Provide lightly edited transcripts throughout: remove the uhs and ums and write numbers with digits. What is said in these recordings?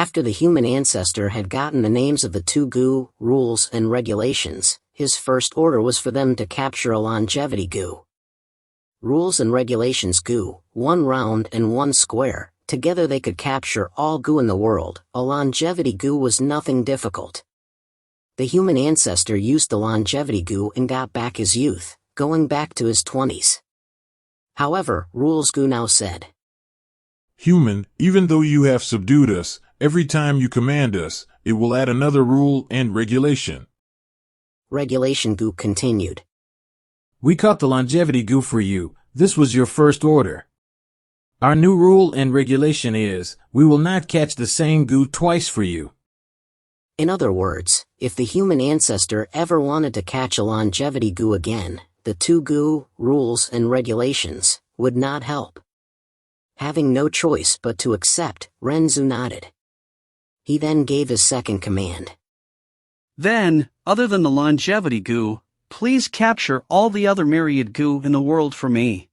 After the human ancestor had gotten the names of the two goo, rules and regulations, his first order was for them to capture a longevity goo. Rules and regulations goo, one round and one square, together they could capture all goo in the world. A longevity goo was nothing difficult. The human ancestor used the longevity goo and got back his youth, going back to his 20s. However, rules goo now said, "Human, even though you have subdued us, every time you command us, it will add another rule and regulation." Regulation goo continued, "We caught the longevity goo for you. This was your first order. Our new rule and regulation is, we will not catch the same goo twice for you." In other words, if the human ancestor ever wanted to catch a longevity goo again, the two goo, rules and regulations, would not help. Having no choice but to accept, Ren Zu nodded. He then gave his second command. "Then, other than the longevity goo, please capture all the other myriad goo in the world for me."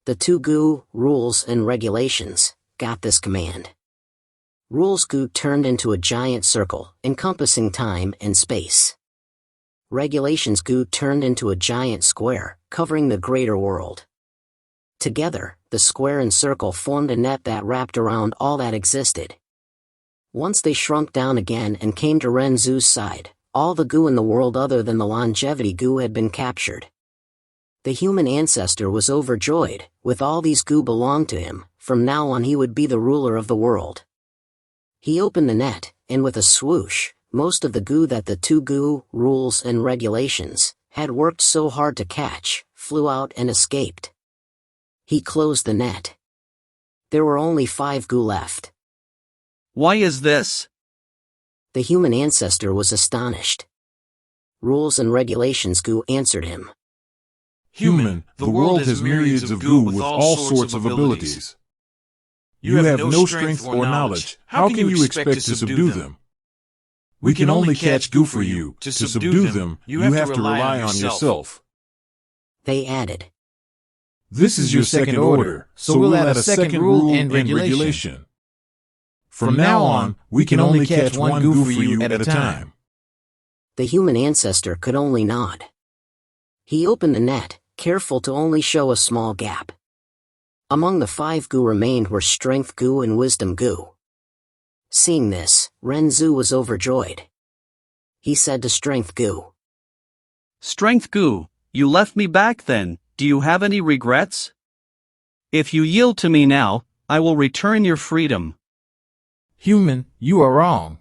The two goo, rules and regulations, got this command. Rules goo turned into a giant circle, encompassing time and space. Regulations goo turned into a giant square, covering the greater world. Together, the square and circle formed a net that wrapped around all that existed. Once they shrunk down again and came to Ren Zu's side, all the goo in the world other than the longevity goo had been captured. The human ancestor was overjoyed. With all these goo belonged to him, from now on he would be the ruler of the world. He opened the net, and with a swoosh, most of the goo that the two goo, rules and regulations, had worked so hard to catch, flew out and escaped. He closed the net. There were only 5 goo left. "Why is this?" The human ancestor was astonished. Rules and regulations goo answered him. "Human, the world has myriads of goo with all sorts of abilities. You have no strength or knowledge. How can you expect to subdue them? We can only catch goo for you. To subdue them, you have to rely on yourself." They added, "This is your second order, so we'll add a second rule and regulation. From now on, we can only catch one goo for you at a time." The human ancestor could only nod. He opened the net, careful to only show a small gap. Among the 5 goo remained were strength goo and wisdom goo. Seeing this, Ren Zu was overjoyed. He said to strength goo, "Strength goo, you left me back then, do you have any regrets? If you yield to me now, I will return your freedom." "Human, you are wrong.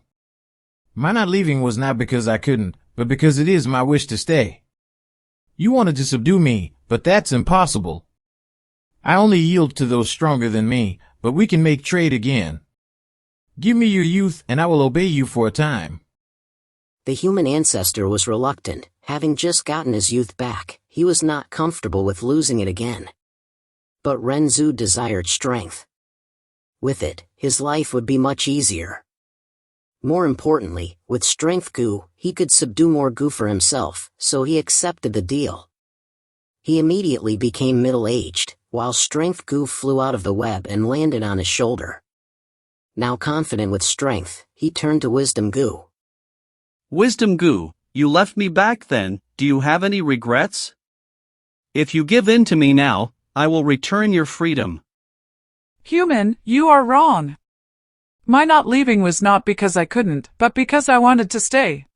My not leaving was not because I couldn't, but because it is my wish to stay. You wanted to subdue me, but that's impossible. I only yield to those stronger than me, but we can make trade again. Give me your youth and I will obey you for a time." The human ancestor was reluctant. Having just gotten his youth back, he was not comfortable with losing it again. But Ren Zu desired strength. With it, his life would be much easier. More importantly, with strength goo, he could subdue more goo for himself, so he accepted the deal. He immediately became middle-aged, while strength goo flew out of the web and landed on his shoulder. Now confident with strength, he turned to wisdom goo. "Wisdom goo, you left me back then, do you have any regrets? If you give in to me now, I will return your freedom." "Human, you are wrong. My not leaving was not because I couldn't, but because I wanted to stay.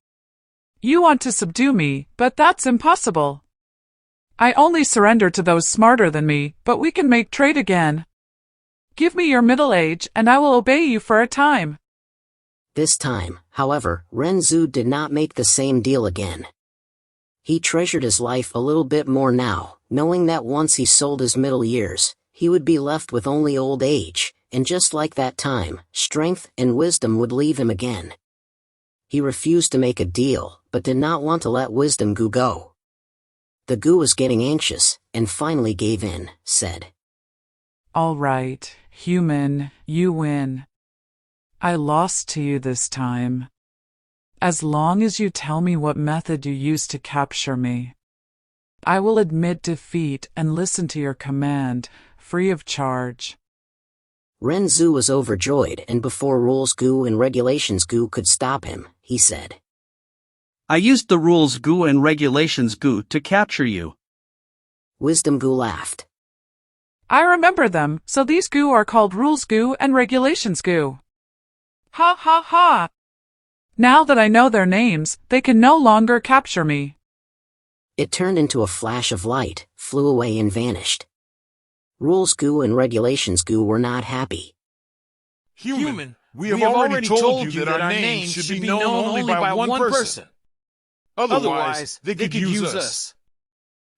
You want to subdue me, but that's impossible. I only surrender to those smarter than me, but we can make trade again. Give me your middle age and I will obey you for a time." This time, however, Ren Zu did not make the same deal again. He treasured his life a little bit more now, knowing that once he sold his middle years, he would be left with only old age, and just like that time, strength and wisdom would leave him again. He refused to make a deal, but did not want to let wisdom goo go. The goo was getting anxious, and finally gave in, said, "All right, human, you win. I lost to you this time. As long as you tell me what method you used to capture me, I will admit defeat and listen to your command, free of charge." Ren Zu was overjoyed, and before Rules Gu and Regulations Gu could stop him, he said, I used the Rules Gu and Regulations Gu to capture you. Wisdom Gu laughed. I remember them, so these Gu are called Rules Gu and Regulations Gu. Ha ha ha! Now that I know their names, they can no longer capture me. It turned into a flash of light, flew away and vanished. Rules Gu and Regulations Gu were not happy. Human, we have already told you that our names should be known only by one person. Otherwise, they could use us.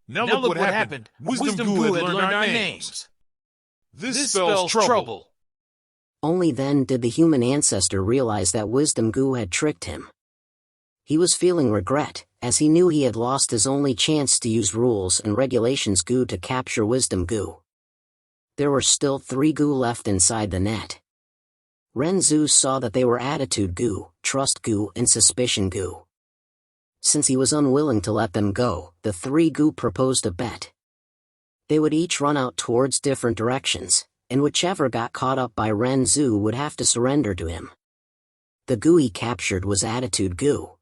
Now look what happened. Wisdom Gu had learned our names. This spells trouble. Only then did the human ancestor realize that Wisdom Gu had tricked him. He was feeling regret, as he knew he had lost his only chance to use Rules and Regulations Gu to capture Wisdom Gu. There were still 3 Gu left inside the net. Ren Zu saw that they were Attitude Gu, Trust Gu and Suspicion Gu. Since he was unwilling to let them go, the 3 Gu proposed a bet. They would each run out towards different directions, and whichever got caught up by Ren Zu would have to surrender to him. The Gu he captured was Attitude Gu.